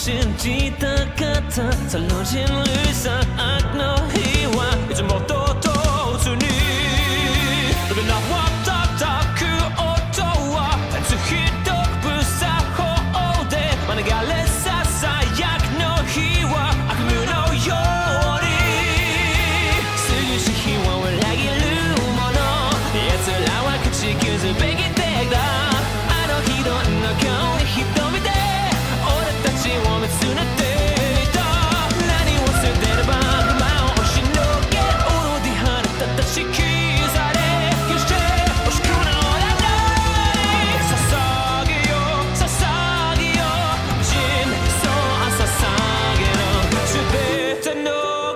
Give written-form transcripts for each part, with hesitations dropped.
信じたかったさの人類さ悪の日はいつもと同時に縄叩く音は別ひどく作法で免れささやくの日は悪夢のように涼しい日は裏切るもの奴らは口傷べきてだあの日どんな顔に瞳で俺たちを見つめていた何を捨てれば熊を押しのけおろで晴れたたしきされ決して欲しくならない捧げよ捧げよ人生は捧げろ全ての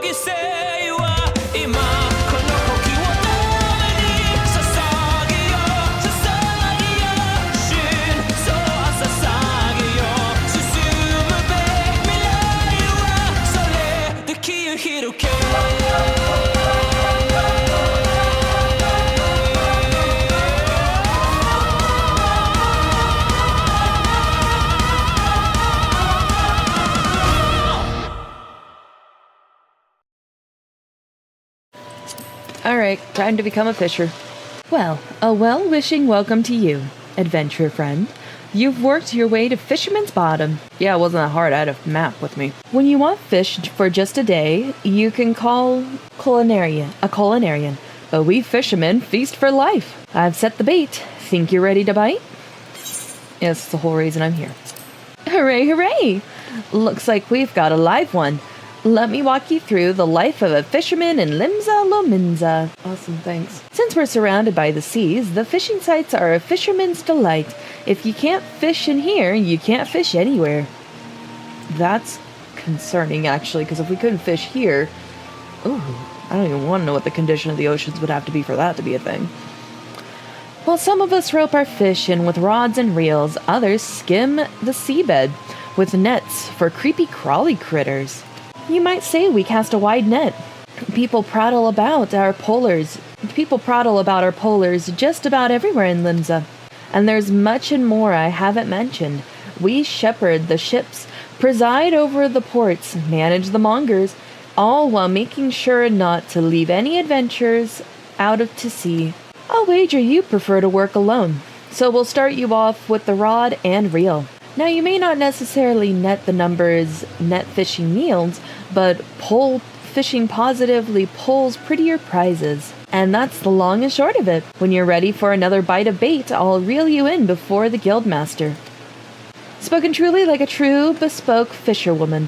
犠牲は今この時をために捧げよ捧げよ人生は捧げよ進むべき未来はそれで気を広げAlright, time to become a fisher. Well, a well-wishing welcome to you, adventurer friend. You've worked your way to Fisherman's Bottom. Yeah, it wasn't that hard, I had a map with me. When you want fish for just a day, you can call a culinarian. But we fishermen feast for life. I've set the bait. Think you're ready to bite? Yes, that's the whole reason I'm here. Hooray, hooray! Looks like we've got a live one. Let me walk you through the life of a fisherman in Limsa Lominsa. Awesome, thanks. Since we're surrounded by the seas, the fishing sites are a fisherman's delight. If you can't fish in here, you can't fish anywhere. That's concerning, actually, because if we couldn't fish here... Ooh, I don't even want to know what the condition of the oceans would have to be for that to be a thing. Well, some of us rope our fish in with rods and reels. Others skim the seabed with nets for creepy crawly critters. You might say we cast a wide net. People prattle about our polars just about everywhere in Limsa. And there's much and more I haven't mentioned. We shepherd the ships, preside over the ports, manage the mongers, all while making sure not to leave any adventurers out to sea. I'll wager you prefer to work alone, so we'll start you off with the rod and reel. Now, you may not necessarily net the numbers net fishing yields, but pole fishing positively pulls prettier prizes. And that's the long and short of it. When you're ready for another bite of bait, I'll reel you in before the guildmaster. Spoken truly like a true bespoke fisherwoman.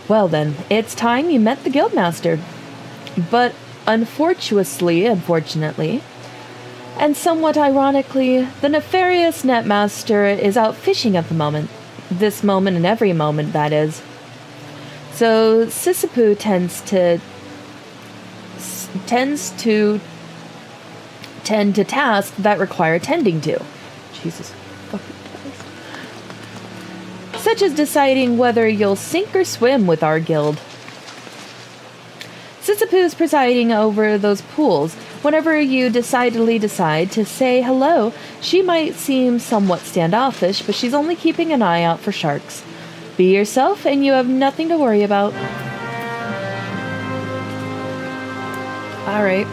Well then, it's time you met the guildmaster. But unfortunately, and somewhat ironically, the nefarious netmaster is out fishing at the moment. This moment and every moment, that is. So Sisapu tends to tend to tasks that require tending to. Jesus fucking Christ. Such as deciding whether you'll sink or swim with our guild. Sisapu's presiding over those pools. Whenever you decidedly decide to say hello, she might seem somewhat standoffish, but she's only keeping an eye out for sharks. Be yourself, and you have nothing to worry about. Alright.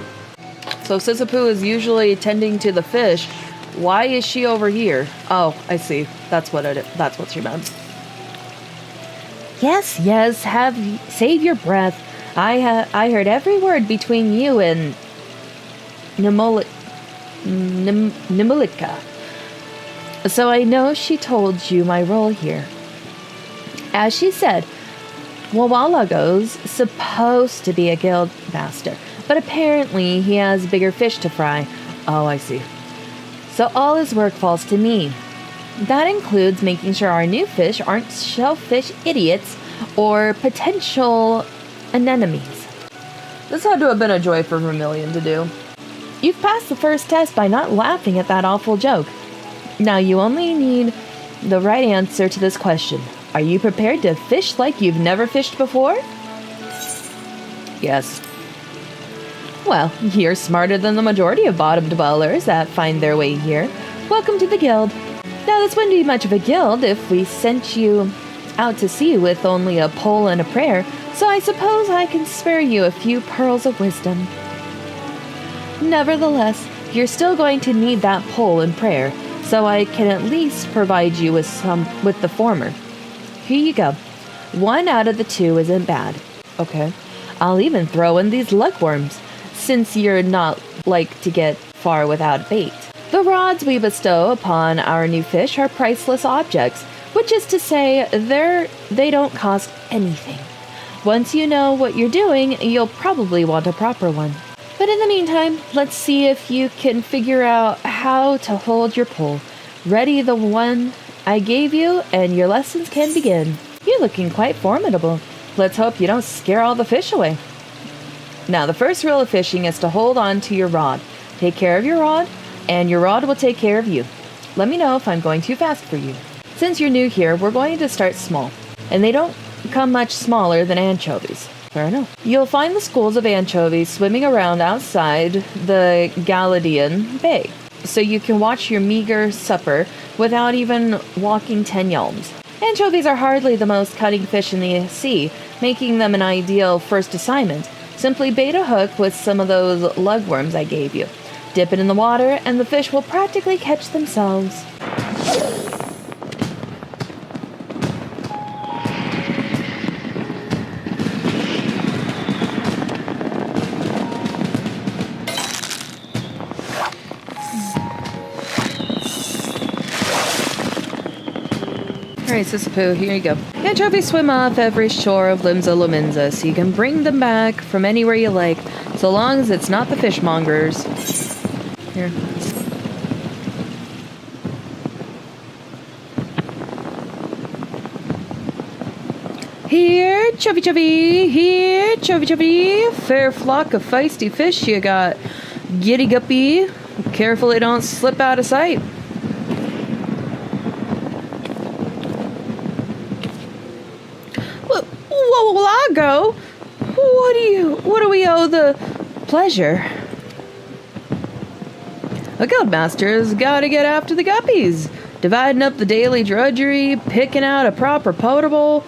So Sisapu is usually tending to the fish. Why is she over here? Oh, I see. That's what she meant. Yes, save your breath. I heard every word between you and Nimulika. So I know she told you my role here. As she said, Wawalago's supposed to be a guild master, but apparently he has bigger fish to fry. Oh, I see. So all his work falls to me. That includes making sure our new fish aren't shellfish idiots or potential anemones. This had to have been a joy for Vermilion to do. You've passed the first test by not laughing at that awful joke. Now you only need the right answer to this question. Are you prepared to fish like you've never fished before? Yes. Well, you're smarter than the majority of bottom dwellers that find their way here. Welcome to the guild. Now, this wouldn't be much of a guild if we sent you out to sea with only a pole and a prayer, so I suppose I can spare you a few pearls of wisdom. Nevertheless, you're still going to need that pole and prayer, so I can at least provide you with the former. Here you go. 1 out of the 2 isn't bad. Okay. I'll even throw in these lugworms, since you're not like to get far without bait. The rods we bestow upon our new fish are priceless objects, which is to say they don't cost anything. Once you know what you're doing, you'll probably want a proper one. But in the meantime, let's see if you can figure out how to hold your pole. Ready the one I gave you, and your lessons can begin. You're looking quite formidable. Let's hope you don't scare all the fish away. Now, the first rule of fishing is to hold on to your rod. Take care of your rod, and your rod will take care of you. Let me know if I'm going too fast for you. Since you're new here, we're going to start small, and they don't become much smaller than anchovies. Fair enough. You'll find the schools of anchovies swimming around outside the Galadian Bay, so you can watch your meager supper without even walking 10 yalms. Anchovies are hardly the most cunning fish in the sea, making them an ideal first assignment. Simply bait a hook with some of those lugworms I gave you. Dip it in the water, and the fish will practically catch themselves. Alright, Sisapu, here you go. Anchovies swim off every shore of Limsa Lominsa, so you can bring them back from anywhere you like, so long as it's not the fishmongers. Here. Here, chubby chubby, here, chubby chubby. Fair flock of feisty fish you got. Giddy guppy. Careful they don't slip out of sight. Well, will I go? What do we owe the pleasure? A guildmaster's gotta get after the guppies, dividing up the daily drudgery, picking out a proper potable,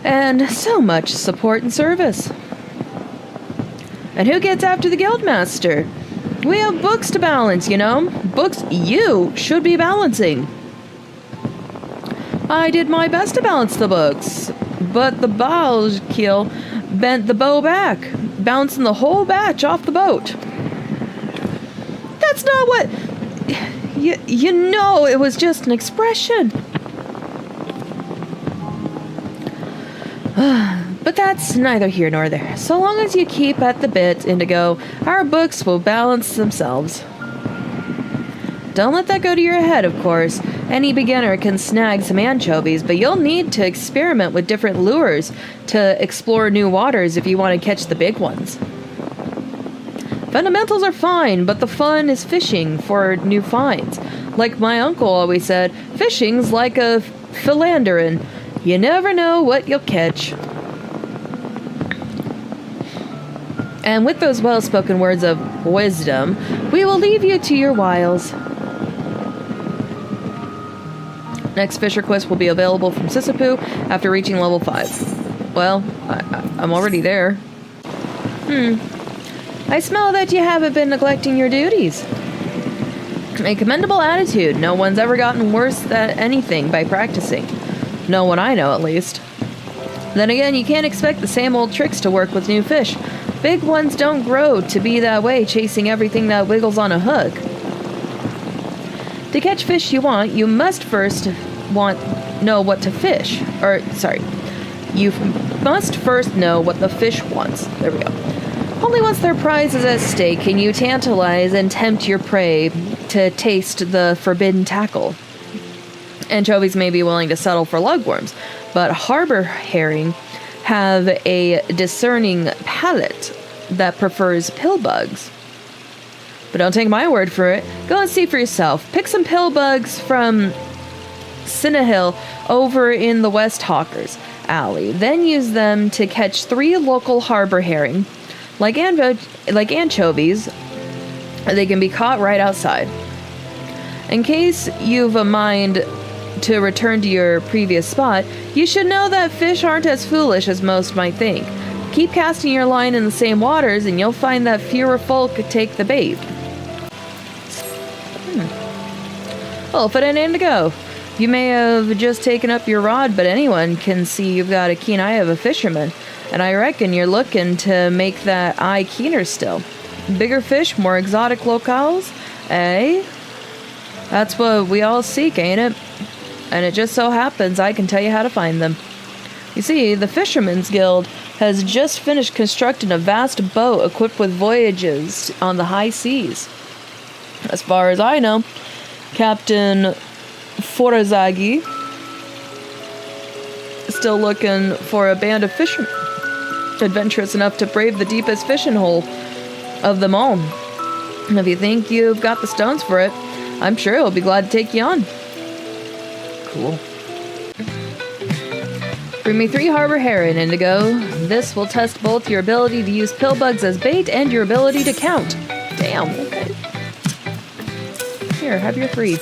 and so much support and service. And who gets after the guildmaster? We have books to balance, you know. Books you should be balancing. I did my best to balance the books, but the bow's keel bent the bow back, bouncing the whole batch off the boat. That's not what... You know, it was just an expression. But that's neither here nor there. So long as you keep at the bit, Indigo, our books will balance themselves. Don't let that go to your head, of course. Any beginner can snag some anchovies, but you'll need to experiment with different lures to explore new waters if you want to catch the big ones. Fundamentals are fine, but the fun is fishing for new finds. Like my uncle always said, fishing's like a philandering. You never know what you'll catch. And with those well-spoken words of wisdom, we will leave you to your wiles. Next Fisher quest will be available from Sisapu after reaching level 5. Well, I'm already there. I smell that you haven't been neglecting your duties. A commendable attitude. No one's ever gotten worse at anything by practicing. No one I know, at least. Then again, you can't expect the same old tricks to work with new fish. Big ones don't grow to be that way, chasing everything that wiggles on a hook. To catch fish you want, you must first know what to fish. You must first know what the fish wants. There we go. Only once their prize is at stake can you tantalize and tempt your prey to taste the forbidden tackle. Anchovies may be willing to settle for lugworms, but harbor herring have a discerning palate that prefers pillbugs. But don't take my word for it. Go and see for yourself. Pick some pillbugs from Sinnahill over in the West Hawkers Alley. Then use them to catch 3 local harbor herring. Like anchovies, they can be caught right outside. In case you've a mind to return to your previous spot, you should know that fish aren't as foolish as most might think. Keep casting your line in the same waters and you'll find that fewer folk take the bait. Well, put an Indigo. You may have just taken up your rod, but anyone can see you've got a keen eye of a fisherman. And I reckon you're looking to make that eye keener still. Bigger fish, more exotic locales, eh? That's what we all seek, ain't it? And it just so happens I can tell you how to find them. You see, the Fisherman's Guild has just finished constructing a vast boat equipped with voyages on the high seas. As far as I know, Captain Forazagi is still looking for a band of fishermen adventurous enough to brave the deepest fishing hole of them all. And if you think you've got the stones for it, I'm sure he'll be glad to take you on. Cool. Bring me 3 harbor herring, Indigo. This will test both your ability to use pillbugs as bait and your ability to count. Damn, okay. Here, have your 3.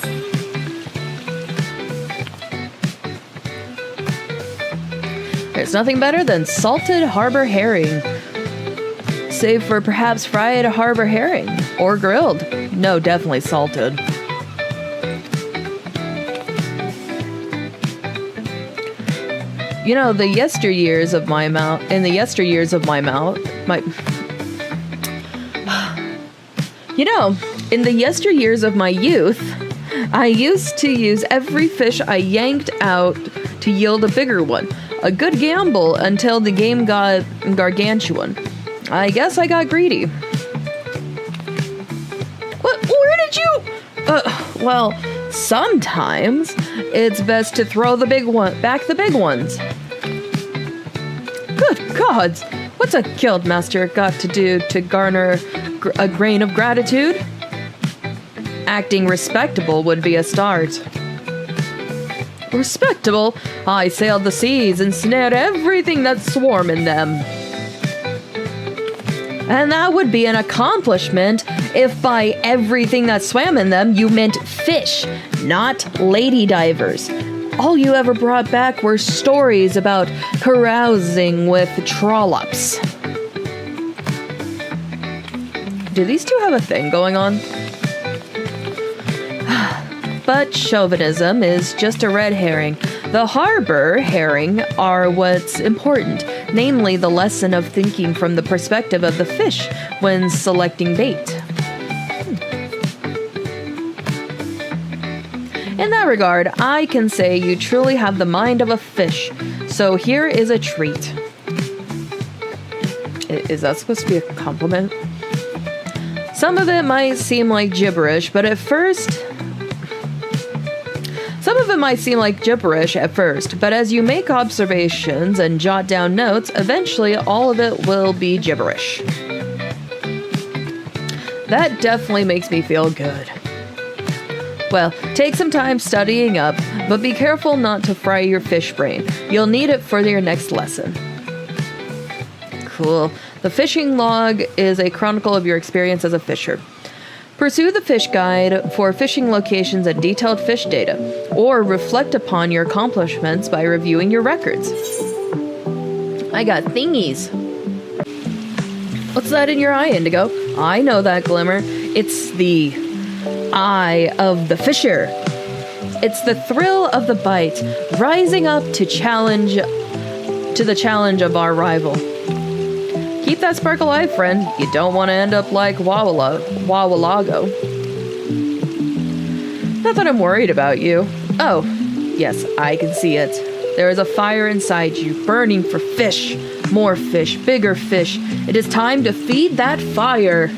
There's nothing better than salted harbor herring. Save for perhaps fried harbor herring. Or grilled. No, definitely salted. You know, in the yesteryears of my youth, I used to use every fish I yanked out to yield a bigger one. A good gamble until the game got gargantuan. I guess I got greedy. What? Where did you? Well, sometimes it's best to throw the big big ones. Good gods! What's a guildmaster got to do to garner a grain of gratitude? Acting respectable would be a start. Respectable? I sailed the seas and snared everything that swam in them. And that would be an accomplishment if by everything that swam in them you meant fish, not lady divers. All you ever brought back were stories about carousing with trollops. Do these two have a thing going on? But chauvinism is just a red herring. The harbor herring are what's important, namely the lesson of thinking from the perspective of the fish when selecting bait. In that regard, I can say you truly have the mind of a fish, so here is a treat. Is that supposed to be a compliment? Some of it might seem like gibberish, but at first... but as you make observations and jot down notes, eventually all of it will be gibberish. That definitely makes me feel good. Well, take some time studying up, but be careful not to fry your fish brain. You'll need it for your next lesson. Cool. The fishing log is a chronicle of your experience as a fisher. Pursue the fish guide for fishing locations and detailed fish data, or reflect upon your accomplishments by reviewing your records. I got thingies. What's that in your eye, Indigo? I know that glimmer. It's the eye of the fisher. It's the thrill of the bite, rising up to the challenge of our rival. Keep that sparkle eye, friend. You don't want to end up like Wawalago. Not that I'm worried about you. Oh, yes, I can see it. There is a fire inside you, burning for fish. More fish, bigger fish. It is time to feed that fire.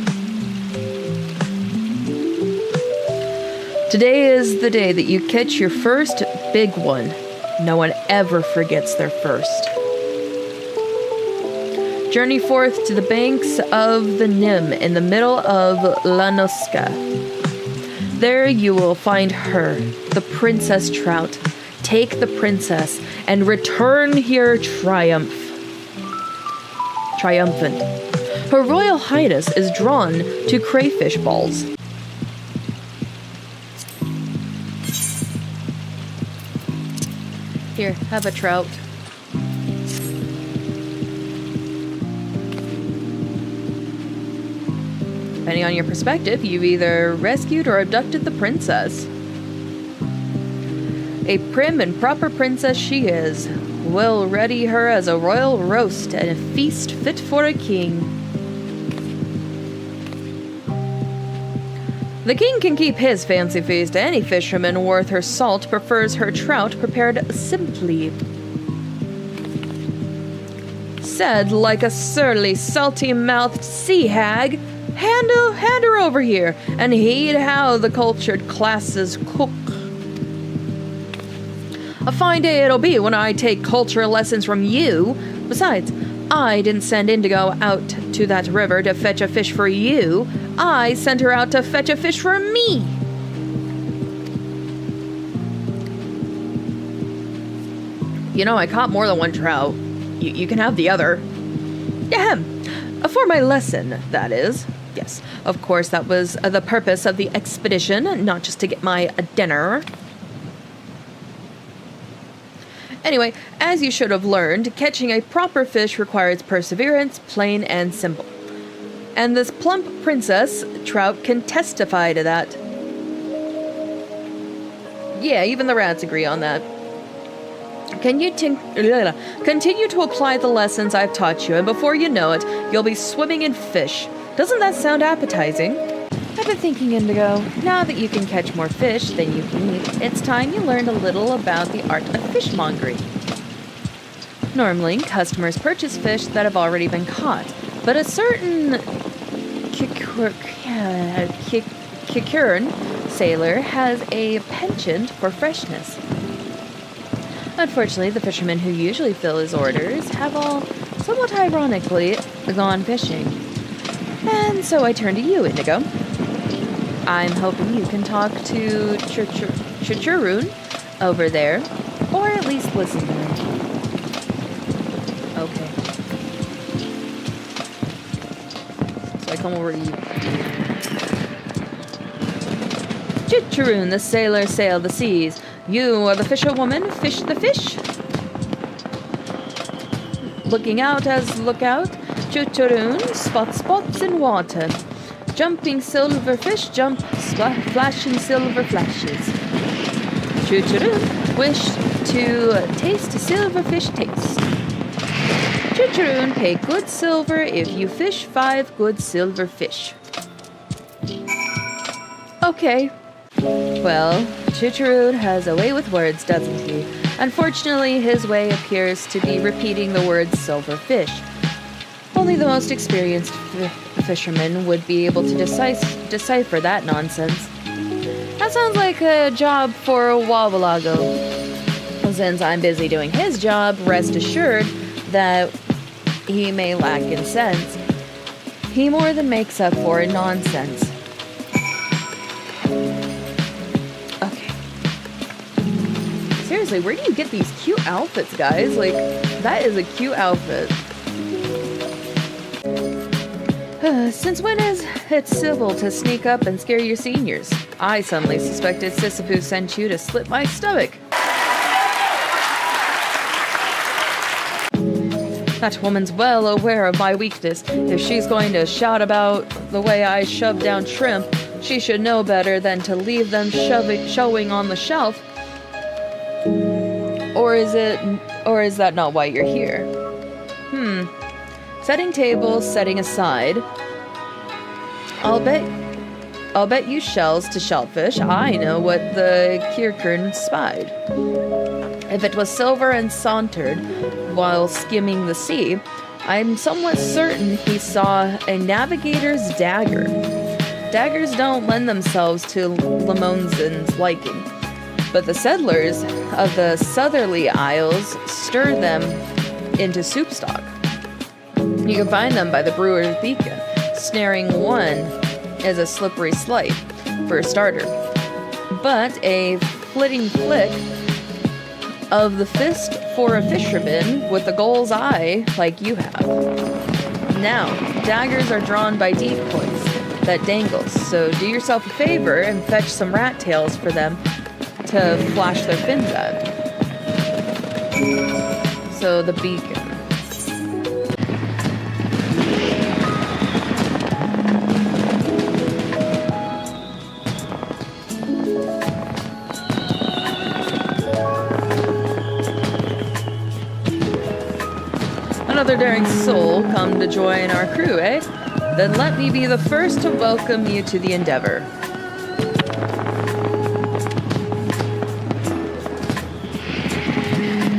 Today is the day that you catch your first big one. No one ever forgets their first. Journey forth to the banks of the Nim in the middle of Lanoska. There you will find her, the Princess Trout. Take the princess and return here triumphant. Her Royal Highness is drawn to crayfish balls. Here, have a trout. Depending on your perspective, you've either rescued or abducted the princess. A prim and proper princess she is. We'll ready her as a royal roast and a feast fit for a king. The king can keep his fancy feast. Any fisherman worth her salt prefers her trout prepared simply. Said like a surly, salty-mouthed sea hag, hand her over here, and heed how the cultured classes cook. A fine day it'll be when I take cultural lessons from you. Besides, I didn't send Indigo out to that river to fetch a fish for you. I sent her out to fetch a fish for me. You know, I caught more than one trout. You can have the other. Ahem. For my lesson, that is. Yes, of course, that was the purpose of the expedition, not just to get my dinner. Anyway, as you should have learned, catching a proper fish requires perseverance, plain and simple. And this plump princess trout can testify to that. Yeah, even the rats agree on that. Continue to apply the lessons I've taught you, and before you know it, you'll be swimming in fish. Doesn't that sound appetizing? I've been thinking, Indigo, now that you can catch more fish than you can eat, it's time you learned a little about the art of fishmongering. Normally, customers purchase fish that have already been caught, but a certain Kikurn sailor has a penchant for freshness. Unfortunately, the fishermen who usually fill his orders have all, somewhat ironically, gone fishing. And so I turn to you, Indigo. I'm hoping you can talk to Chichurun over there, or at least listen to him. Okay. So I come over to you. Chichurun, the sailor, sail the seas. You are the fisherwoman, fish the fish. Looking out as lookout, Chichurun, spots in water. Jumping silverfish, flashing silver flashes. Chichurun, wish to taste silverfish taste. Chichurun, pay good silver if you fish 5 good silver fish. Okay. Well, Chichurun has a way with words, doesn't he? Unfortunately, his way appears to be repeating the word silverfish. Only the most experienced fisherman would be able to decipher that nonsense. That sounds like a job for Wabalago. Since I'm busy doing his job, rest assured that he may lack in sense. He more than makes up for in nonsense. Okay. Seriously, where do you get these cute outfits, guys? Like, that is a cute outfit. Since when is it civil to sneak up and scare your seniors? I suddenly suspected Sisyphus sent you to slit my stomach. That woman's well aware of my weakness. If she's going to shout about the way I shove down shrimp, she should know better than to leave them showing on the shelf. Or is that not why you're here? Setting tables, setting aside. I'll bet you shells to shellfish. I know what the Kirkern spied. If it was silver and sauntered while skimming the sea, I'm somewhat certain he saw a navigator's dagger. Daggers don't lend themselves to Lamonzen's liking, but the settlers of the southerly isles stir them into soup stock. You can find them by the brewer's beacon. Snaring one is a slippery slight, for a starter. But a flitting flick of the fist for a fisherman with a goal's eye like you have. Now, daggers are drawn by decoys that dangle, so do yourself a favor and fetch some rat tails for them to flash their fins at. So the beacon. Another daring soul come to join our crew, eh? Then let me be the first to welcome you to the endeavor.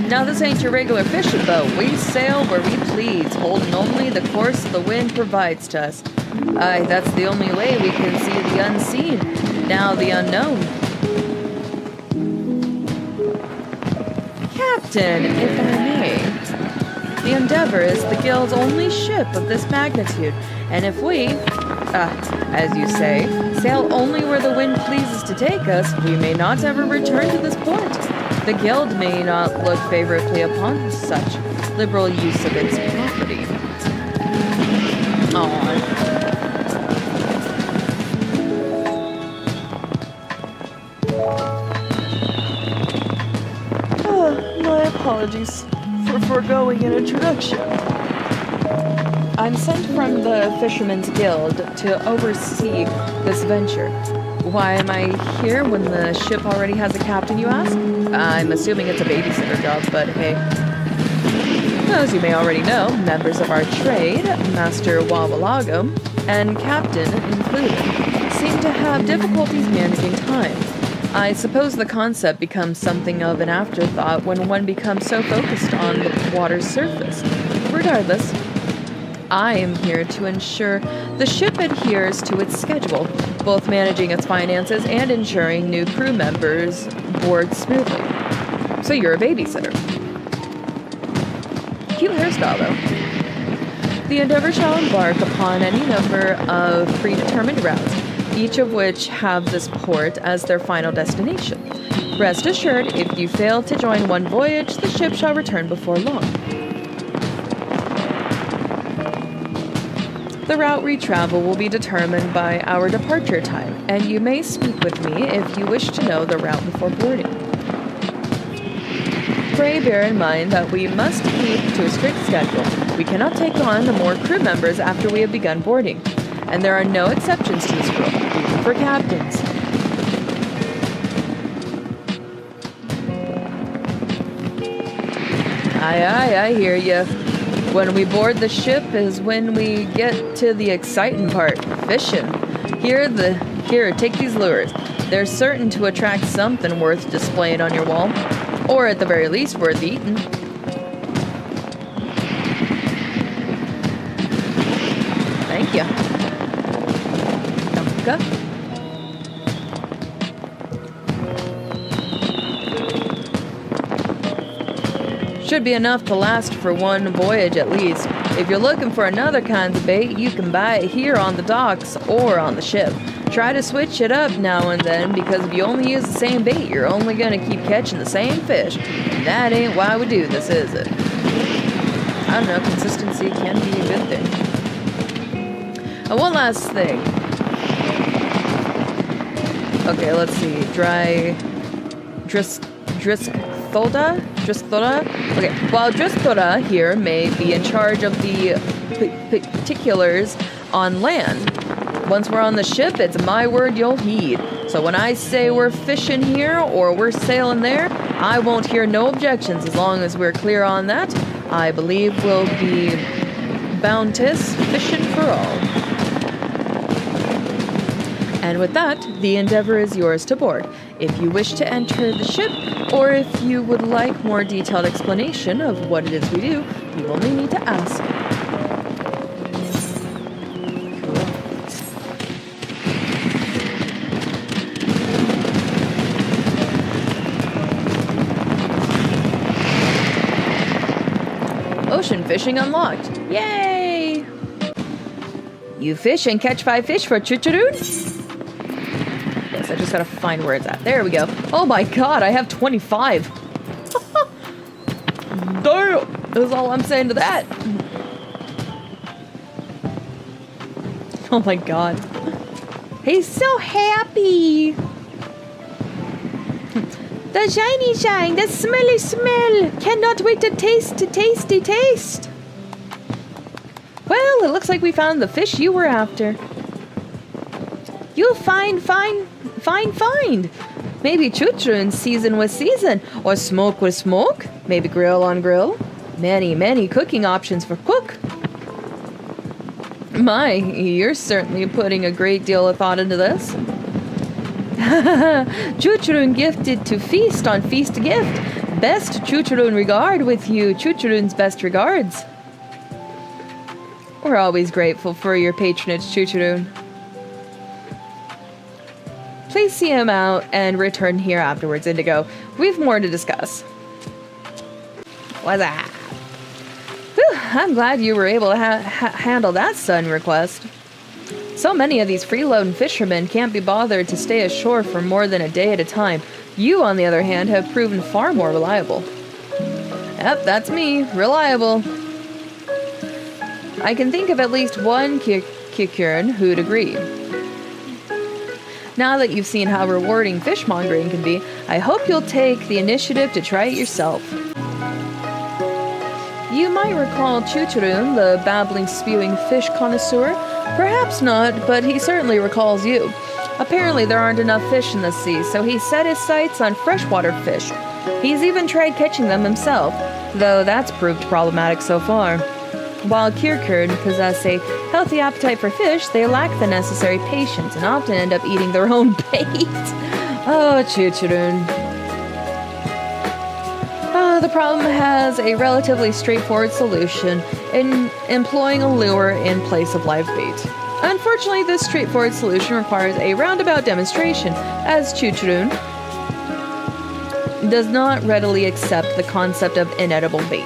Now this ain't your regular fishing boat. We sail where we please, holding only the course the wind provides to us. Aye, that's the only way we can see the unseen, now the unknown. Captain, if I may, the Endeavor is the Guild's only ship of this magnitude, and if we, as you say, sail only where the wind pleases to take us, we may not ever return to this port. The Guild may not look favorably upon such liberal use of its property. My apologies for foregoing an introduction. I'm sent from the Fisherman's Guild to oversee this venture. Why am I here when the ship already has a captain, you ask? I'm assuming it's a babysitter job, but hey. As you may already know, members of our trade, Master Wawalago, and Captain included, seem to have difficulties managing time. I suppose the concept becomes something of an afterthought when one becomes so focused on the water's surface. Regardless, I am here to ensure the ship adheres to its schedule, both managing its finances and ensuring new crew members board smoothly. So you're a babysitter. Cute hairstyle, though. The Endeavor shall embark upon any number of predetermined routes, each of which have this port as their final destination. Rest assured, if you fail to join one voyage, the ship shall return before long. The route we travel will be determined by our departure time, and you may speak with me if you wish to know the route before boarding. Pray bear in mind that we must keep to a strict schedule. We cannot take on more crew members after we have begun boarding, and there are no exceptions to this rule, even for captains. Aye, I hear you. When we board the ship is when we get to the exciting part, fishing. Here, take these lures. They're certain to attract something worth displaying on your wall, or at the very least worth eating. Thank you. Dunka. Should be enough to last for one voyage at least. If you're looking for another kind of bait, you can buy it here on the docks or on the ship. Try to switch it up now and then, because if you only use the same bait, you're only going to keep catching the same fish. And that ain't why we do this, is it? I don't know, consistency can be a good thing. And one last thing. Okay, let's see. Driskthoda? Okay, while Driskthoda here may be in charge of the particulars on land, once we're on the ship, it's my word you'll heed. So when I say we're fishing here or we're sailing there, I won't hear no objections as long as we're clear on that. I believe we'll be bounteous fishing for all. And with that, the Endeavor is yours to board. If you wish to enter the ship, or if you would like more detailed explanation of what it is we do, you only need to ask. Ocean fishing unlocked. Yay! You fish and catch 5 fish for Chuchuroon? Yes, I just gotta find where it's at. There we go. Oh my god, I have 25. Damn! That's all I'm saying to that. Oh my god. He's so happy! The shiny shine, the smelly smell. Cannot wait to taste. Well, it looks like we found the fish you were after. You'll find. Maybe choo-choo season with season, or smoke with smoke. Maybe grill on grill. Many cooking options for cook. My, you're certainly putting a great deal of thought into this. Choo-choo gifted to feast on feast gift. Best choo-choo regard with you. Choo-choo's best regards. We're always grateful for your patronage, choo-choo. Please see him out and return here afterwards, Indigo. We've more to discuss. What's that? Whew, I'm glad you were able to handle that sudden request. So many of these freeloading fishermen can't be bothered to stay ashore for more than a day at a time. You, on the other hand, have proven far more reliable. Yep, that's me. Reliable. I can think of at least one Kikurin who'd agree. Now that you've seen how rewarding fishmongering can be, I hope you'll take the initiative to try it yourself. You might recall Chuchurun, the babbling, spewing fish connoisseur. Perhaps not, but he certainly recalls you. Apparently there aren't enough fish in the sea, so he set his sights on freshwater fish. He's even tried catching them himself, though that's proved problematic so far. While Kirkurn possess a healthy appetite for fish, they lack the necessary patience and often end up eating their own bait. Oh, Chuchurun. The problem has a relatively straightforward solution in employing a lure in place of live bait. Unfortunately, this straightforward solution requires a roundabout demonstration, as Chuchurun does not readily accept the concept of inedible bait.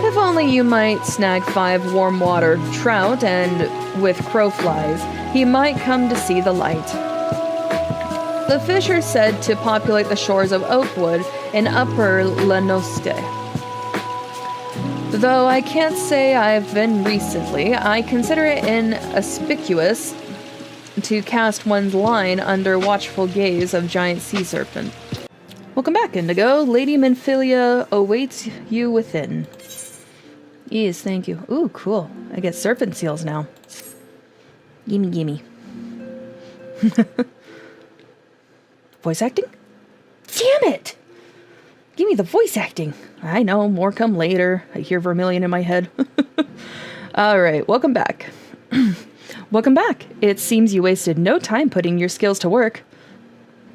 If only you might snag 5 warm water trout, and with crowflies, he might come to see the light. The fish are said to populate the shores of Oakwood in Upper Lanoste. Though I can't say I've been recently, I consider it inauspicious to cast one's line under watchful gaze of giant sea serpent. Welcome back, Indigo. Lady Minfilia awaits you within. Yes, thank you. Ooh, cool. I get serpent seals now. Gimme. Voice acting? Damn it! Give me the voice acting. I know, more come later. I hear Vermilion in my head. Alright, welcome back. Welcome back. It seems you wasted no time putting your skills to work.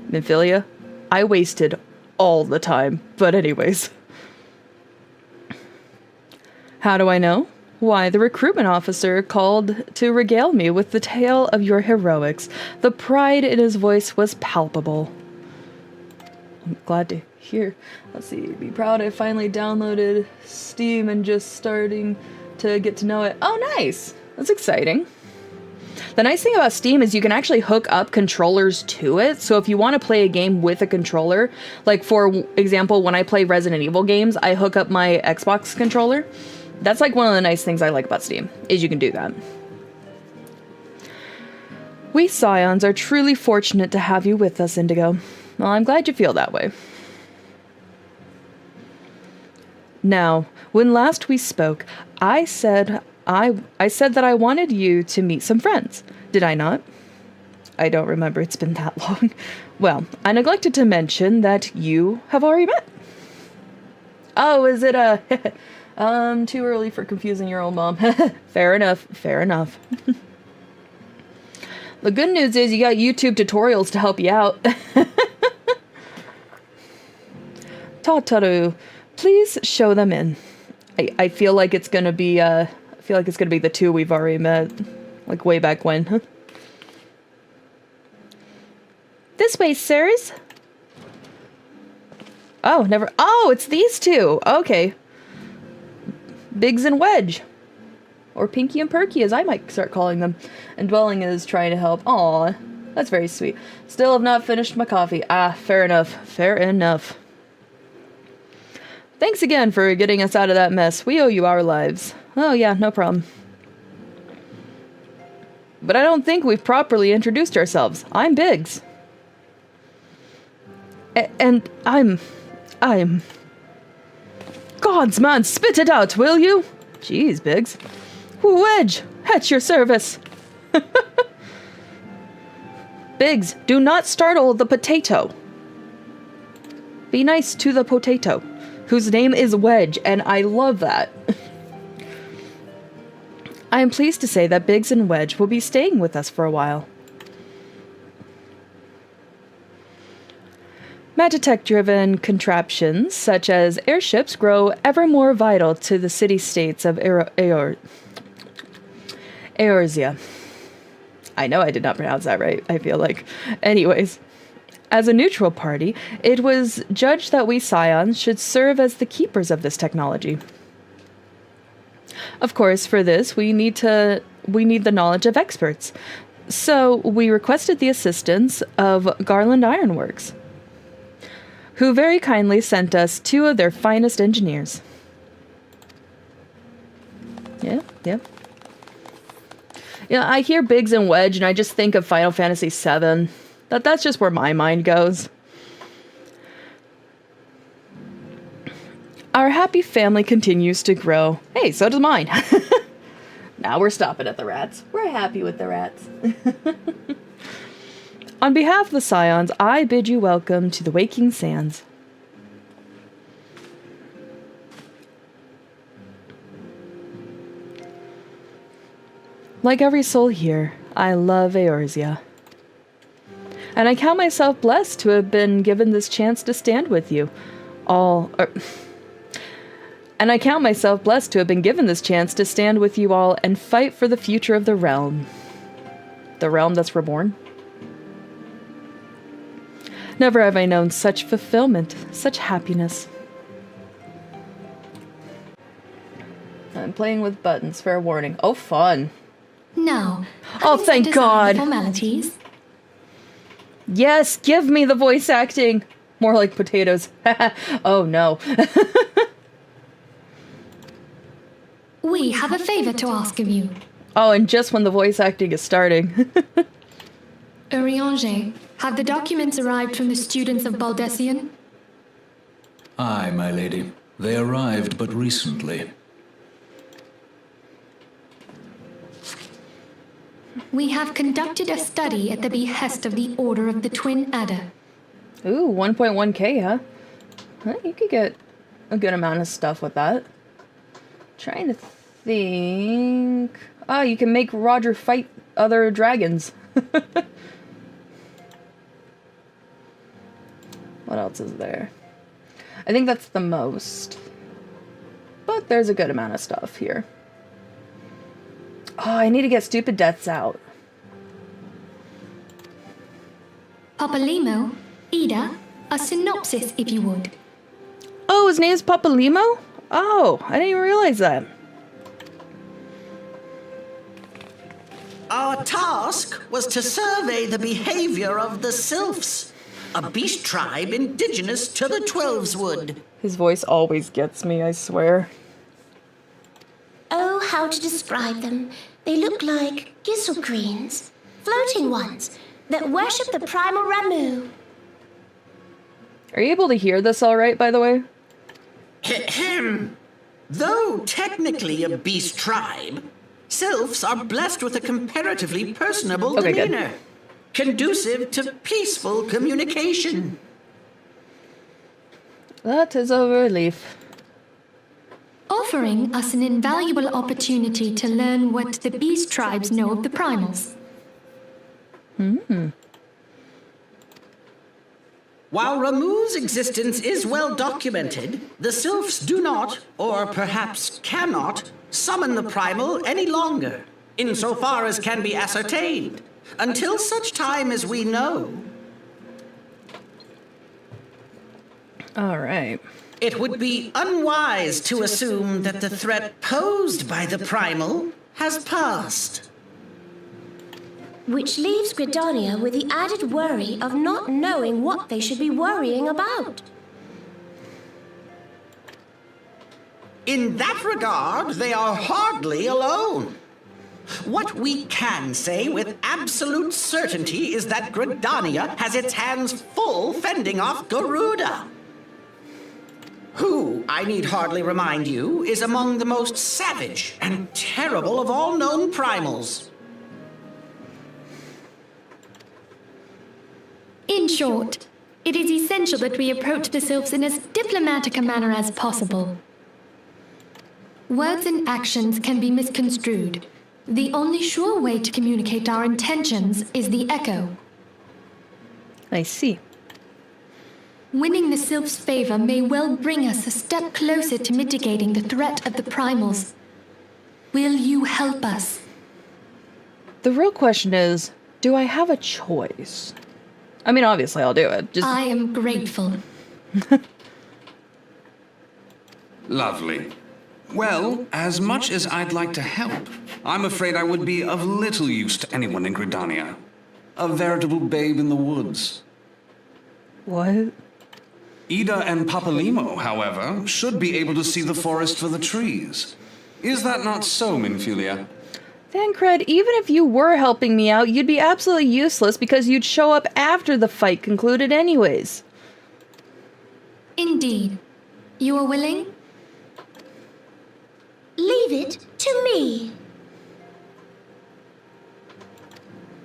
Minfilia, I wasted all the time. But anyways. How do I know? Why, the recruitment officer called to regale me with the tale of your heroics. The pride in his voice was palpable. I'm glad to hear. Let's see, be proud I finally downloaded Steam and just starting to get to know it. Oh, nice! That's exciting. The nice thing about Steam is you can actually hook up controllers to it. So if you want to play a game with a controller, like for example, when I play Resident Evil games, I hook up my Xbox controller. That's like one of the nice things I like about Steam, is you can do that. We Scions are truly fortunate to have you with us, Indigo. Well, I'm glad you feel that way. Now, when last we spoke, I said that I wanted you to meet some friends. Did I not? I don't remember, it's been that long. Well, I neglected to mention that you have already met. Oh, is it too early for confusing your old mom. Fair enough. The good news is you got YouTube tutorials to help you out. Tataru, please show them in. I feel like it's gonna be the two we've already met, like way back when. This way, sirs. Oh, never. Oh, it's these two. Okay. Biggs and Wedge. Or Pinky and Perky, as I might start calling them. And Dwelling is trying to help. Aw, that's very sweet. Still have not finished my coffee. Ah, fair enough. Thanks again for getting us out of that mess. We owe you our lives. Oh yeah, no problem. But I don't think we've properly introduced ourselves. I'm Biggs. And I'm... Gods, man, spit it out, will you? Jeez, Biggs. Wedge, at your service. Biggs, do not startle the potato. Be nice to the potato, whose name is Wedge, and I love that. I am pleased to say that Biggs and Wedge will be staying with us for a while. Magitech-driven contraptions, such as airships, grow ever more vital to the city-states of Eorzea. I know I did not pronounce that right, I feel like. Anyways, as a neutral party, it was judged that we Scions should serve as the keepers of this technology. Of course, for this, we need the knowledge of experts. So we requested the assistance of Garland Ironworks, who very kindly sent us 2 of their finest engineers. Yeah. Yeah, I hear Biggs and Wedge, and I just think of Final Fantasy VII. That's just where my mind goes. Our happy family continues to grow. Hey, so does mine. Now we're stopping at the rats. We're happy with the rats. On behalf of the Scions, I bid you welcome to the Waking Sands. Like every soul here, I love Eorzea. And I count myself blessed to have been given this chance to stand with you all. And I count myself blessed to have been given this chance to stand with you all and fight for the future of the realm. The realm that's reborn. Never have I known such fulfillment, such happiness. I'm playing with buttons, fair warning. Oh, fun. Now, oh, thank God. Formalities. Yes, give me the voice acting. More like potatoes. Oh, no. We have a favor to ask of you. Oh, and just when the voice acting is starting. Urianger, have the documents arrived from the students of Baldessian? Aye, my lady. They arrived but recently. We have conducted a study at the behest of the Order of the Twin Adder. Ooh, 1.1k, huh? Well, you could get a good amount of stuff with that. Trying to think... Oh, you can make Roger fight other dragons. What else is there? I think that's the most. But there's a good amount of stuff here. Oh, I need to get Stupid Deaths out. Papalimo, Ida, a synopsis if you would. Oh, his name's Papalimo? Oh, I didn't even realize that. Our task was to survey the behavior of the Sylphs, a beast tribe indigenous to the Twelveswood. His voice always gets me, I swear. Oh, how to describe them. They look like gizzle-greens, floating ones, that worship the primal Ramu. Are you able to hear this all right, by the way? Though technically a beast tribe, Sylphs are blessed with a comparatively personable demeanor, conducive to peaceful communication. That is a relief. Offering us an invaluable opportunity to learn what the beast tribes know of the primals. While Ramu's existence is well documented, the Sylphs do not, or perhaps cannot, summon the primal any longer, insofar as can be ascertained, until such time as we know. All right. It would be unwise to assume that the threat posed by the primal has passed. Which leaves Gridania with the added worry of not knowing what they should be worrying about. In that regard, they are hardly alone. What we can say with absolute certainty is that Gridania has its hands full fending off Garuda, who, I need hardly remind you, is among the most savage and terrible of all known primals. In short, it is essential that we approach the sylphs in as diplomatic a manner as possible. Words and actions can be misconstrued. The only sure way to communicate our intentions is the echo. I see. Winning the sylph's favor may well bring us a step closer to mitigating the threat of the primals. Will you help us? The real question is, do I have a choice? I mean, obviously I'll do it. I am grateful. Lovely. Well, as much as I'd like to help, I'm afraid I would be of little use to anyone in Gridania. A veritable babe in the woods. What? Ida and Papalimo, however, should be able to see the forest for the trees. Is that not so, Minfilia? Thancred, even if you were helping me out, you'd be absolutely useless because you'd show up after the fight concluded anyways. Indeed. You are willing? Leave it to me.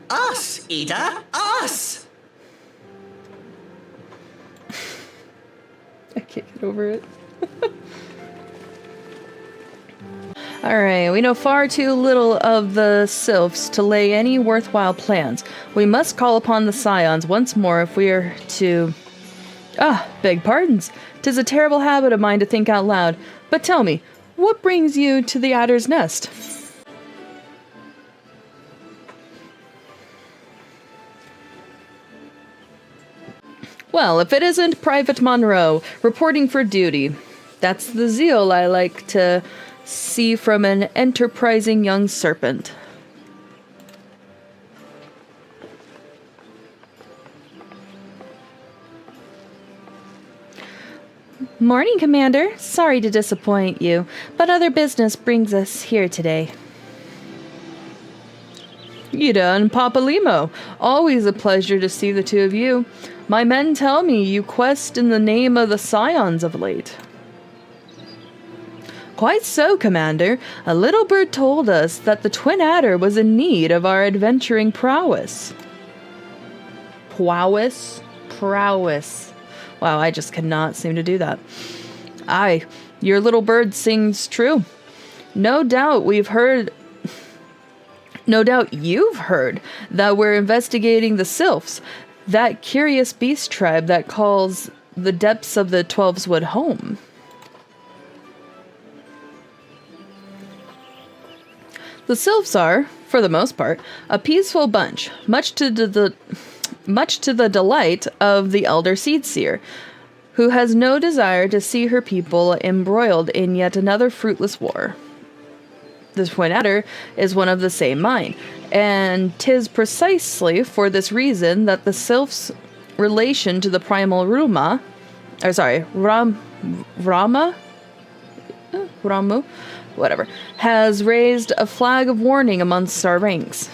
Us, Ida, us! I can't get over it. Alright, we know far too little of the sylphs to lay any worthwhile plans. We must call upon the scions once more if we are to... beg pardons. 'Tis a terrible habit of mine to think out loud. But tell me, what brings you to the adder's nest? Well, if it isn't Private Monroe, reporting for duty. That's the zeal I like to see from an enterprising young serpent. Morning, Commander. Sorry to disappoint you, but other business brings us here today. Ida and Papalimo. Always a pleasure to see the two of you. My men tell me you quest in the name of the scions of late. Quite so, Commander. A little bird told us that the Twin Adder was in need of our adventuring prowess. Prowess. Wow, I just cannot seem to do that. Aye, your little bird sings true. No doubt you've heard that we're investigating the sylphs, that curious beast tribe that calls the depths of the Twelveswood home. The sylphs are, for the most part, a peaceful bunch, much to the delight of the elder Seedseer, who has no desire to see her people embroiled in yet another fruitless war. The Twin Adder is one of the same mind, and 'tis precisely for this reason that the sylph's relation to the primal Ramu, has raised a flag of warning amongst our ranks.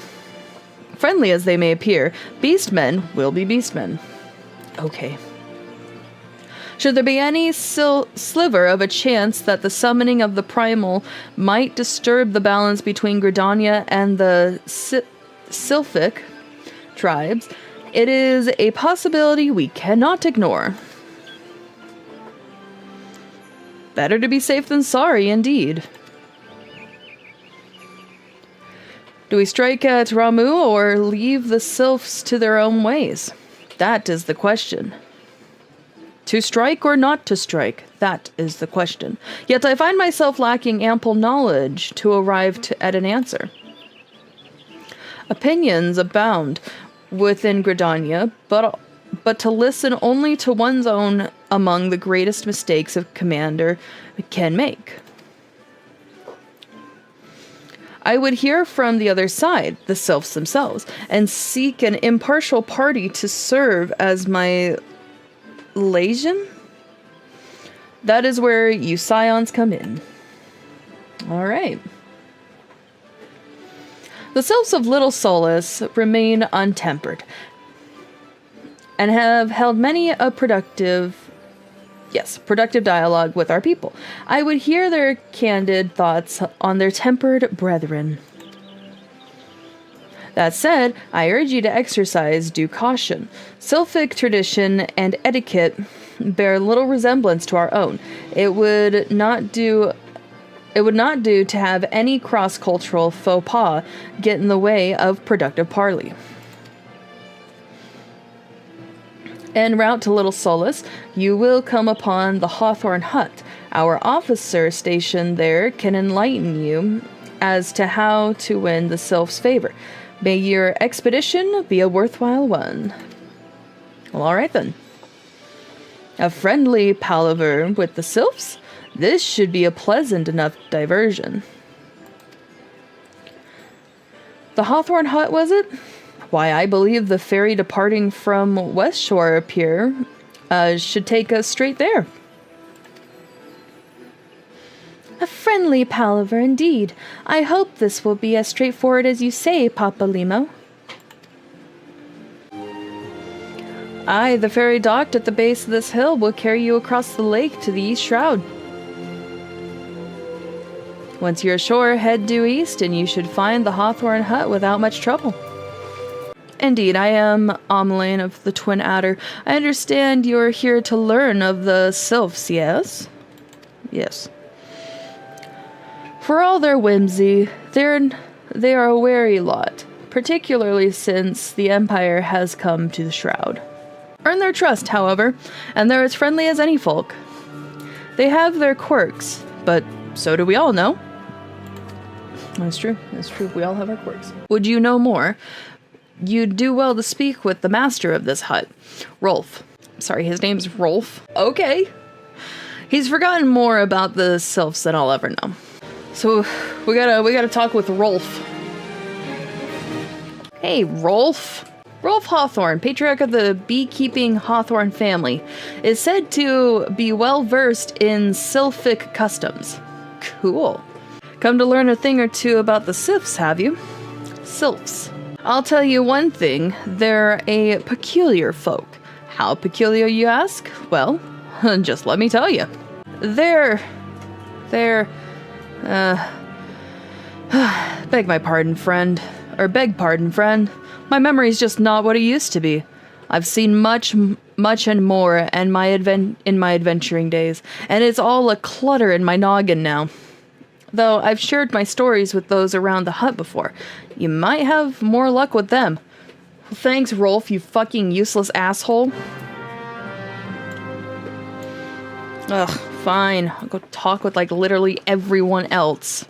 Friendly as they may appear, beastmen will be beastmen. Okay. Should there be any sliver of a chance that the summoning of the primal might disturb the balance between Gridania and the sylphic tribes, it is a possibility we cannot ignore. Better to be safe than sorry, indeed. Do we strike at Ramu or leave the sylphs to their own ways? That is the question. To strike or not to strike? That is the question. Yet I find myself lacking ample knowledge to arrive at an answer. Opinions abound within Gridania, but to listen only to one's own among the greatest mistakes a commander can make. I would hear from the other side, the sylphs themselves, and seek an impartial party to serve as my liaison. That is where you scions come in. All right. The sylphs of Little Solace remain untempered and have held many a productive dialogue with our people. I would hear their candid thoughts on their tempered brethren. That said, I urge you to exercise due caution. Sylphic tradition and etiquette bear little resemblance to our own. It would not do to have any cross-cultural faux pas get in the way of productive parley. En route to Little Solace, you will come upon the Hawthorn Hut. Our officer stationed there can enlighten you as to how to win the sylph's favor. May your expedition be a worthwhile one. Well, alright then. A friendly palaver with the sylphs? This should be a pleasant enough diversion. The Hawthorn Hut, was it? Why, I believe the ferry departing from West Shore Pier should take us straight there. A friendly palaver indeed. I hope this will be as straightforward as you say, Papa Limo. Aye, the ferry docked at the base of this hill will carry you across the lake to the East Shroud. Once you're ashore, head due east and you should find the Hawthorn Hut without much trouble. Indeed, I am Ameline of the Twin Adder. I understand you're here to learn of the sylphs, yes? Yes. For all their whimsy, they are a wary lot, particularly since the Empire has come to the Shroud. Earn their trust, however, and they're as friendly as any folk. They have their quirks, but so do we all, no? That's true. That's true. We all have our quirks. Would you know more? You'd do well to speak with the master of this hut, Rolf. Sorry, his name's Rolf. Okay. He's forgotten more about the sylphs than I'll ever know. So we gotta talk with Rolf. Hey, Rolf. Rolf Hawthorne, patriarch of the beekeeping Hawthorne family, is said to be well versed in sylphic customs. Cool. Come to learn a thing or two about the sylphs, have you? Sylphs. I'll tell you one thing, they're a peculiar folk. How peculiar, you ask? Well, just let me tell you. Beg my pardon, friend. Beg pardon, friend. My memory's just not what it used to be. I've seen much and more in my adventuring days, and it's all a clutter in my noggin now. Though I've shared my stories with those around the hut before. You might have more luck with them. Well, thanks, Rolf, you fucking useless asshole. Ugh, fine. I'll go talk with, literally everyone else.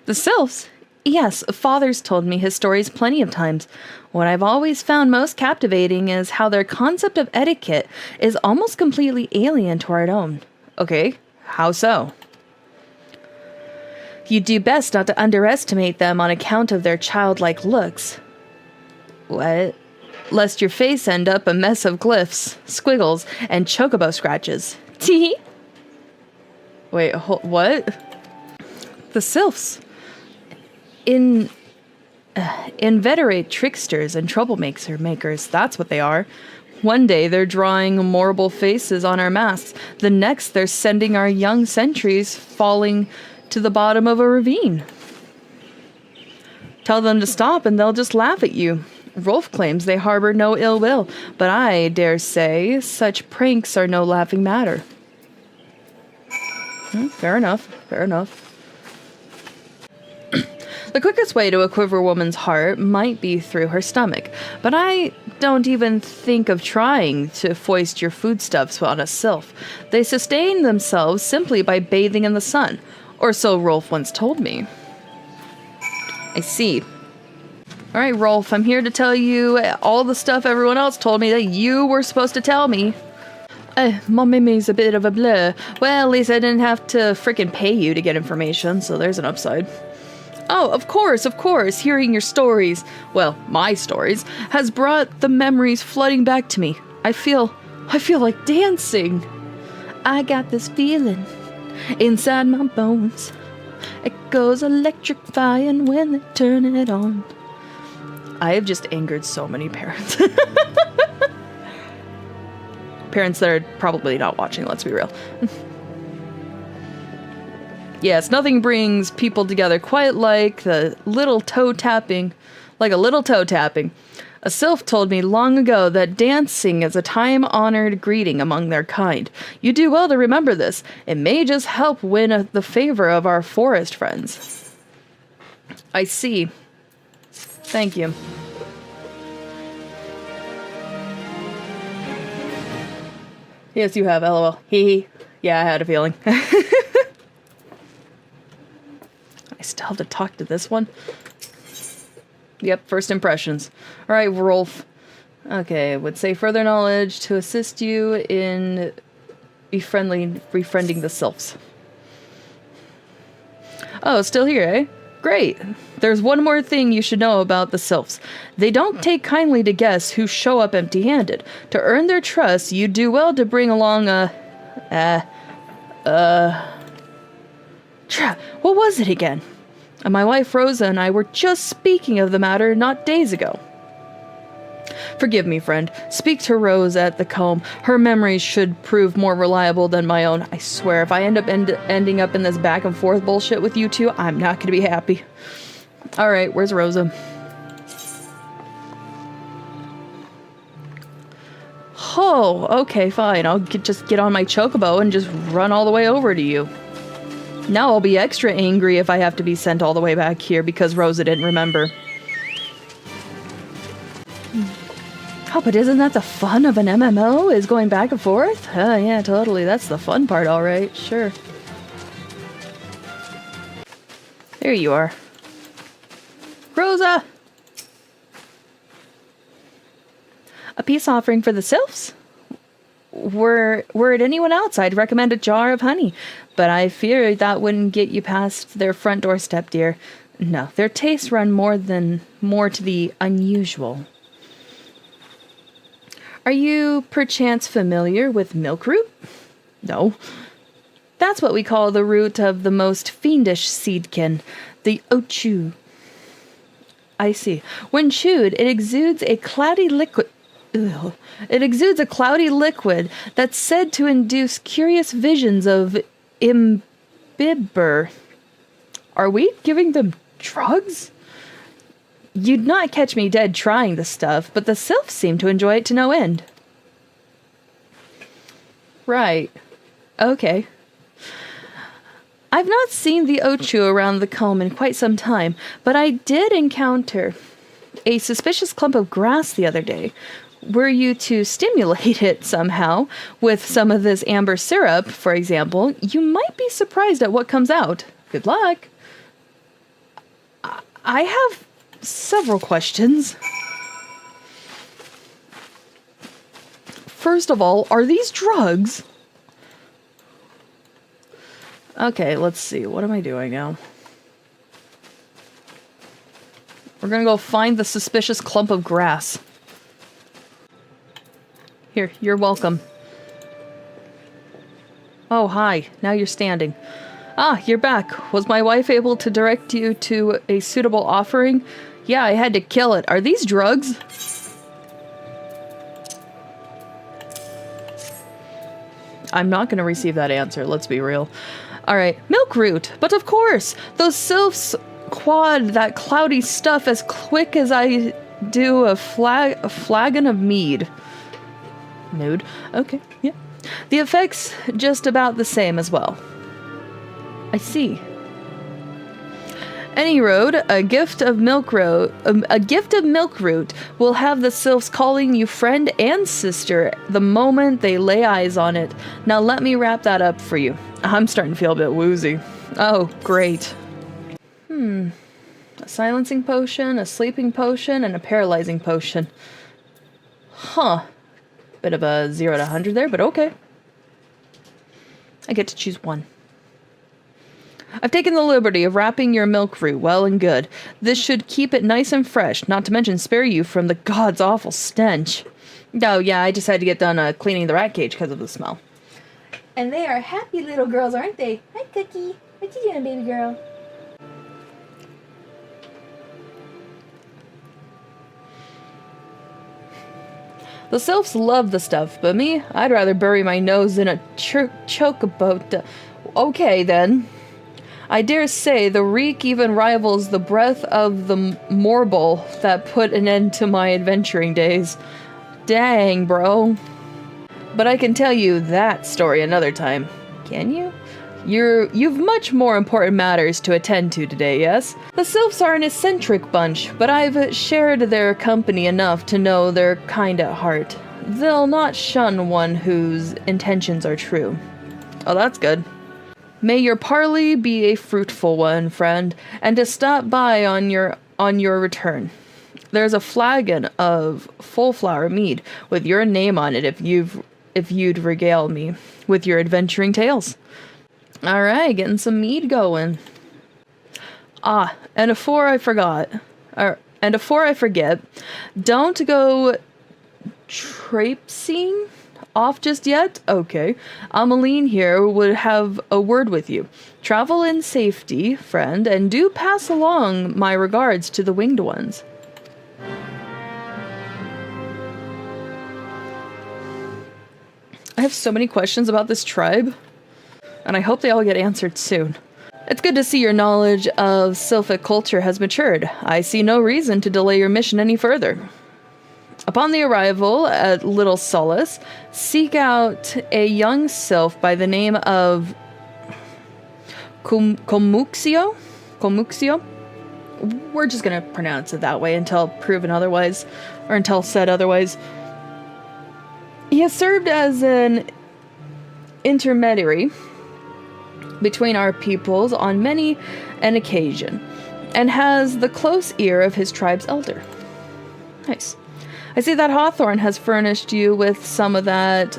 The sylphs? Yes, Father's told me his stories plenty of times. What I've always found most captivating is how their concept of etiquette is almost completely alien to our own. Okay, how so? You'd do best not to underestimate them on account of their childlike looks. What? Lest your face end up a mess of glyphs, squiggles, and chocobo scratches. Tee? Wait, what? The sylphs. Inveterate tricksters and troublemakers, that's what they are. One day they're drawing memorable faces on our masks. The next they're sending our young sentries falling to the bottom of a ravine. Tell them to stop and they'll just laugh at you. Rolf claims they harbor no ill will, but I dare say such pranks are no laughing matter. Fair enough. The quickest way to a quiver woman's heart might be through her stomach, but I don't even think of trying to foist your foodstuffs on a sylph. They sustain themselves simply by bathing in the sun, or so Rolf once told me. I see. Alright, Rolf, I'm here to tell you all the stuff everyone else told me that you were supposed to tell me. My memory's a bit of a blur. Well, at least I didn't have to frickin' pay you to get information, so there's an upside. Oh, of course, hearing your stories, well, my stories, has brought the memories flooding back to me. I feel like dancing. I got this feeling inside my bones. It goes electrifying when they turn it on. I have just angered so many parents. Parents that are probably not watching, let's be real. Yes, nothing brings people together quite like the little toe tapping. Like a little toe tapping. A sylph told me long ago that dancing is a time-honored greeting among their kind. You do well to remember this. It may just help win the favor of our forest friends. I see. Thank you. Yes, you have, lol. Hee hee. Yeah, I had a feeling. I still have to talk to this one. Yep, first impressions. Alright, Rolf. Okay, would say further knowledge to assist you in befriending the sylphs. Oh, still here, eh? Great. There's one more thing you should know about the sylphs. They don't take kindly to guests who show up empty-handed. To earn their trust, you do well to bring along what was it again? And my wife Rosa and I were just speaking of the matter not days ago. Forgive me, friend. Speak to Rose at the comb. Her memories should prove more reliable than my own. I swear, if I end up ending up in this back and forth bullshit with you two, I'm not going to be happy. Alright, where's Rosa? Oh, okay, fine. I'll just get on my chocobo and just run all the way over to you. Now I'll be extra angry if I have to be sent all the way back here because Rosa didn't remember. Oh, but isn't that the fun of an MMO, is going back and forth? Oh, yeah, totally. That's the fun part, alright. Sure. There you are. Rosa! A peace offering for the sylphs? Were it anyone else, I'd recommend a jar of honey. But I fear that wouldn't get you past their front doorstep, dear. No, their tastes run more to the unusual. Are you perchance familiar with milk root? No. That's what we call the root of the most fiendish seedkin, the ochu. I see. When chewed, it exudes a cloudy liquid. Ugh. It exudes a cloudy liquid that's said to induce curious visions of imbibber. Are we giving them drugs? You'd not catch me dead trying the stuff, but the sylphs seem to enjoy it to no end. Right. Okay. I've not seen the ochu around the comb in quite some time, but I did encounter a suspicious clump of grass the other day. Were you to stimulate it somehow, with some of this amber syrup, for example, you might be surprised at what comes out. Good luck. I have several questions. First of all, are these drugs? Okay, let's see. What am I doing now? We're gonna go find the suspicious clump of grass. Here, you're welcome. Oh, hi. Now you're standing. Ah, you're back. Was my wife able to direct you to a suitable offering? Yeah, I had to kill it. Are these drugs? I'm not going to receive that answer, let's be real. Alright, milk root. But of course, those sylphs quad that cloudy stuff as quick as I do a flagon of mead. Mood. Okay, yeah. The effect's just about the same as well. I see. Any road, a gift of milk root will have the sylphs calling you friend and sister the moment they lay eyes on it. Now let me wrap that up for you. I'm starting to feel a bit woozy. Oh, great. A silencing potion, a sleeping potion, and a paralyzing potion. Huh. Bit of a 0 to 100 there, but okay. I get to choose one. I've taken the liberty of wrapping your milk root well and good. This should keep it nice and fresh, not to mention spare you from the god's awful stench. Oh yeah, I just had to get done cleaning the rat cage because of the smell. And they are happy little girls, aren't they? Hi, Cookie. What you doing, baby girl? The sylphs love the stuff, but me, I'd rather bury my nose in a chocobo. Okay, then. I dare say the reek even rivals the breath of the morble that put an end to my adventuring days. Dang, bro. But I can tell you that story another time. Can you? You've much more important matters to attend to today, yes? The sylphs are an eccentric bunch, but I've shared their company enough to know they're kind at heart. They'll not shun one whose intentions are true. Oh, that's good. May your parley be a fruitful one, friend, and to stop by on your return. There's a flagon of full flower mead with your name on it if you'd regale me with your adventuring tales. Alright, getting some mead going. Ah, and before I forget, don't go traipsing off just yet? Okay. Ameline here would have a word with you. Travel in safety, friend, and do pass along my regards to the winged ones. I have so many questions about this tribe, and I hope they all get answered soon. It's good to see your knowledge of Sylphic culture has matured. I see no reason to delay your mission any further. Upon the arrival at Little Solace, seek out a young sylph by the name of Komuxio? We're just gonna pronounce it that way until proven otherwise, or until said otherwise. He has served as an intermediary between our peoples on many an occasion, and has the close ear of his tribe's elder. Nice. I see that Hawthorne has furnished you with some of that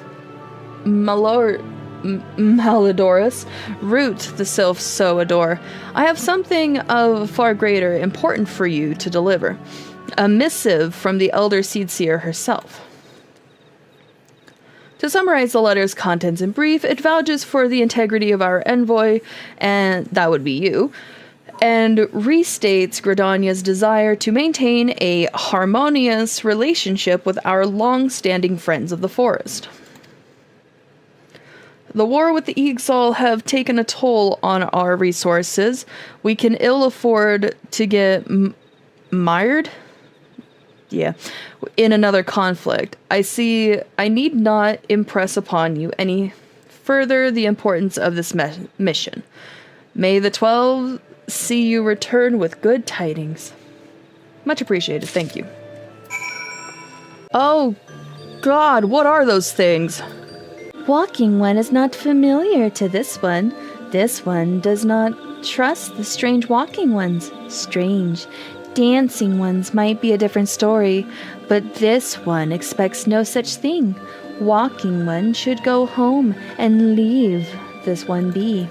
Malodorous root the sylphs so adore. I have something of far greater importance for you to deliver. A missive from the elder Seedseer herself. To summarize the letter's contents in brief, it vouches for the integrity of our envoy, and that would be you, and restates Gridania's desire to maintain a harmonious relationship with our long-standing friends of the forest. The war with the Eagsall have taken a toll on our resources. We can ill afford to get mired? Yeah, in another conflict. I need not impress upon you any further the importance of this mission. May the 12 see you return with good tidings. Much appreciated, thank you. Oh, God, what are those things? Walking one is not familiar to this one. This one does not trust the strange walking ones. Strange. Dancing ones might be a different story, but this one expects no such thing. Walking one should go home and leave this one be.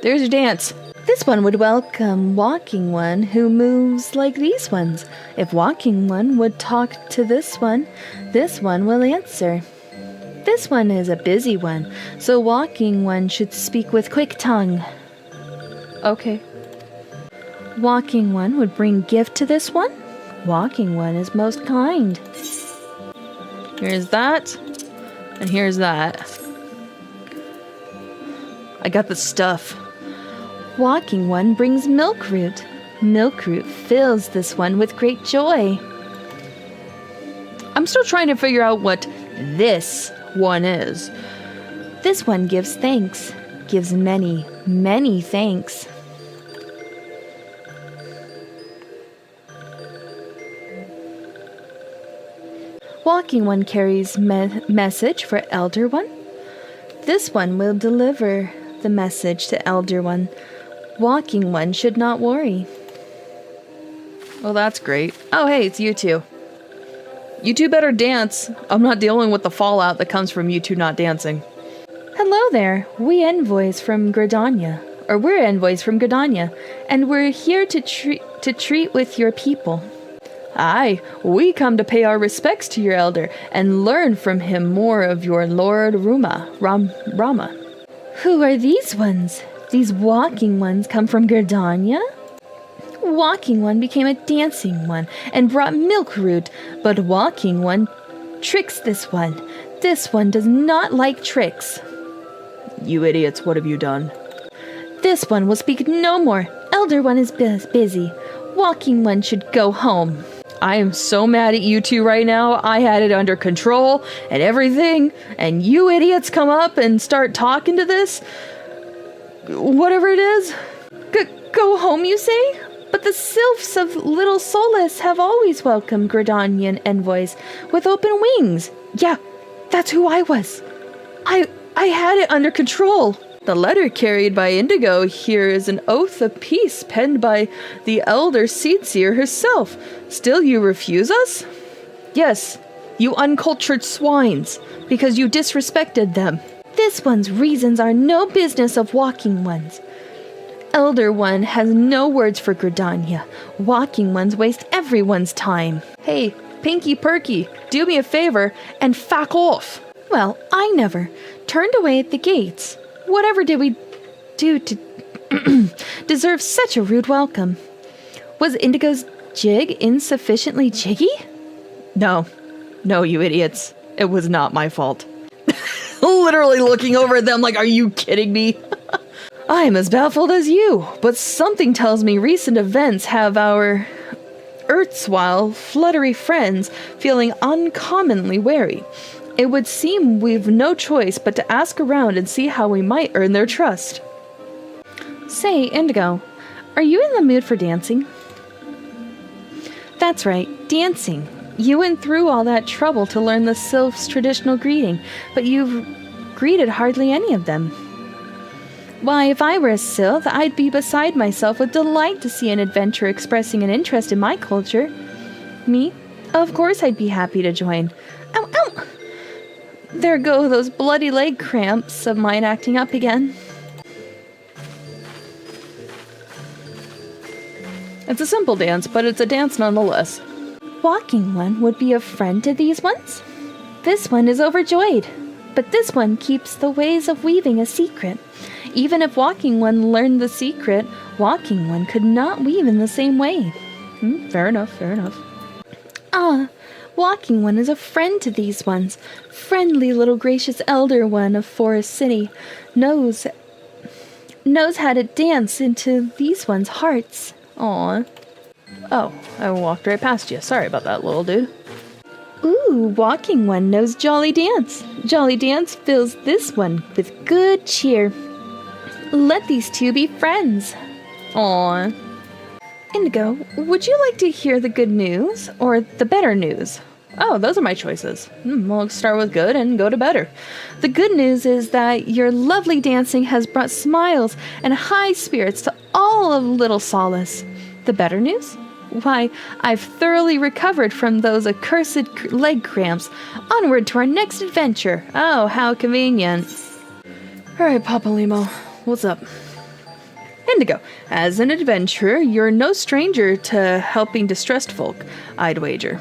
There's your dance. This one would welcome walking one who moves like these ones. If walking one would talk to this one will answer. This one is a busy one, so walking one should speak with quick tongue. Okay. Walking one would bring gift to this one. Walking one is most kind. Here's that, and here's that. I got the stuff. Walking one brings milk root. Milk root fills this one with great joy. I'm still trying to figure out what this one is. This one gives thanks. Gives many, many thanks. Walking one carries message for elder one. This one will deliver the message to elder one. Walking one should not worry. Well, that's great. Oh, hey, it's you two. You two better dance. I'm not dealing with the fallout that comes from you two not dancing. Hello there. We're envoys from Gridania, and we're here to treat with your people. Aye, we come to pay our respects to your elder and learn from him more of your Lord Rama. Who are these ones? These walking ones come from Gridania? Walking one became a dancing one and brought milk root, but walking one tricks this one. This one does not like tricks. You idiots, what have you done? This one will speak no more. Elder one is busy. Walking one should go home. I am so mad at you two right now. I had it under control and everything, and you idiots come up and start talking to this. Whatever it is. Go home, you say? But the sylphs of Little Solace have always welcomed Gridanian envoys with open wings. Yeah, that's who I was. I had it under control. The letter carried by Indigo here is an oath of peace penned by the elder Seedseer herself. Still you refuse us? Yes, you uncultured swines, because you disrespected them. This one's reasons are no business of walking ones. Elder one has no words for Gridania. Walking ones waste everyone's time. Hey, Pinky Perky, do me a favor and fuck off. Well, I never turned away at the gates. Whatever did we do to deserve such a rude welcome? Was Indigo's jig insufficiently jiggy? No, you idiots. It was not my fault. Literally looking over at them like, are you kidding me? I am as baffled as you, but something tells me recent events have our erstwhile fluttery friends feeling uncommonly wary. It would seem we've no choice but to ask around and see how we might earn their trust. Say, Indigo, are you in the mood for dancing? That's right, dancing. You went through all that trouble to learn the sylph's traditional greeting, but you've greeted hardly any of them. Why, if I were a sylph, I'd be beside myself with delight to see an adventurer expressing an interest in my culture. Me? Of course I'd be happy to join. Ow, ow! There go those bloody leg cramps of mine acting up again. It's a simple dance, but it's a dance nonetheless. Walking one would be a friend to these ones? This one is overjoyed, but this one keeps the ways of weaving a secret. Even if Walking one learned the secret, Walking one could not weave in the same way. Fair enough. Walking one is a friend to these ones. Friendly little gracious elder one of Forest City knows how to dance into these ones' hearts. Aw. Oh, I walked right past you. Sorry about that, little dude. Ooh, Walking one knows Jolly Dance. Jolly Dance fills this one with good cheer. Let these two be friends. Aw. Indigo, would you like to hear the good news or the better news? Oh, those are my choices. We'll start with good and go to better. The good news is that your lovely dancing has brought smiles and high spirits to all of Little Solace. The better news? Why, I've thoroughly recovered from those accursed leg cramps. Onward to our next adventure. Oh, how convenient. All right, Papa Limo, what's up? Indigo, as an adventurer, you're no stranger to helping distressed folk, I'd wager.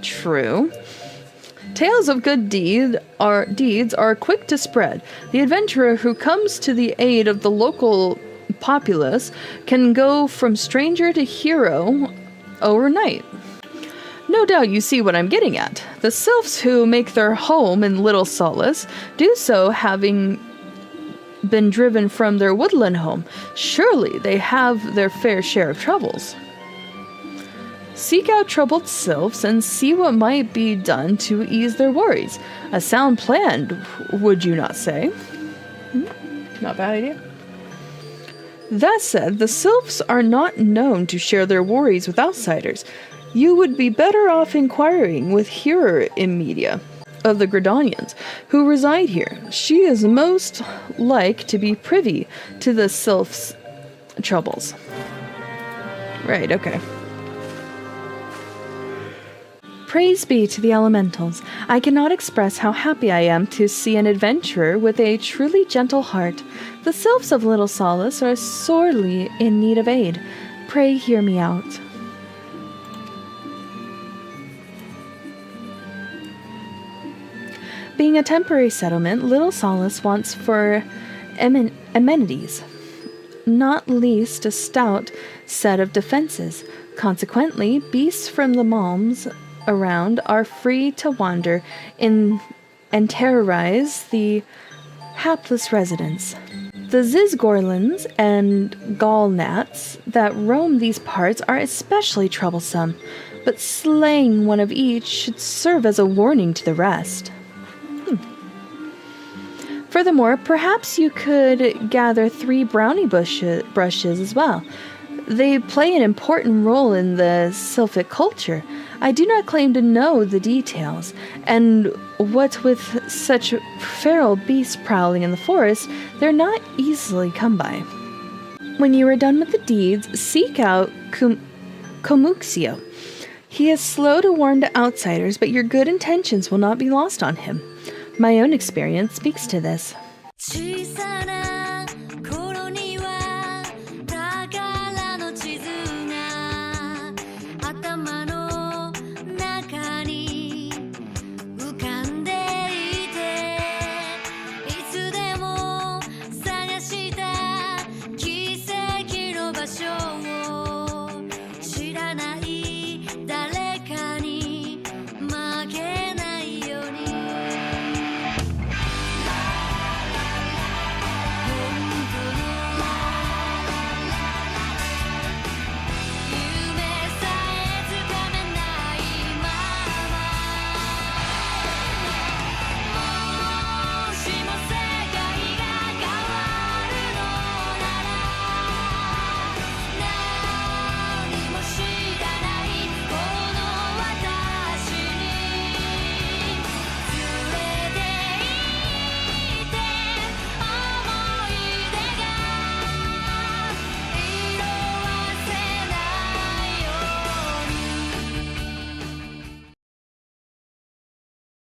True. Tales of good deeds are quick to spread. The adventurer who comes to the aid of the local populace can go from stranger to hero overnight. No doubt you see what I'm getting at. The sylphs who make their home in Little Solace do so having been driven from their woodland home. Surely they have their fair share of troubles. Seek out troubled sylphs and see what might be done to ease their worries. A sound plan, would you not say? Not a bad idea. That said, the sylphs are not known to share their worries with outsiders. You would be better off inquiring with Hearer in Media of the Gridanians who reside here. She is most like to be privy to the sylphs' troubles. Right, okay. Praise be to the elementals. I cannot express how happy I am to see an adventurer with a truly gentle heart. The sylphs of Little Solace are sorely in need of aid. Pray hear me out. Being a temporary settlement, Little Solace wants for amenities. not least a stout set of defenses. Consequently, beasts from the malms around are free to wander in and terrorize the hapless residents. The Zizgorlins and Gallnats that roam these parts are especially troublesome, but slaying one of each should serve as a warning to the rest. Furthermore, perhaps you could gather 3 brownie brushes as well. They play an important role in the sylphic culture. I do not claim to know the details, and what with such feral beasts prowling in the forest, they're not easily come by. When you are done with the deeds, seek out Komuxio. He is slow to warn to outsiders, but your good intentions will not be lost on him. My own experience speaks to this.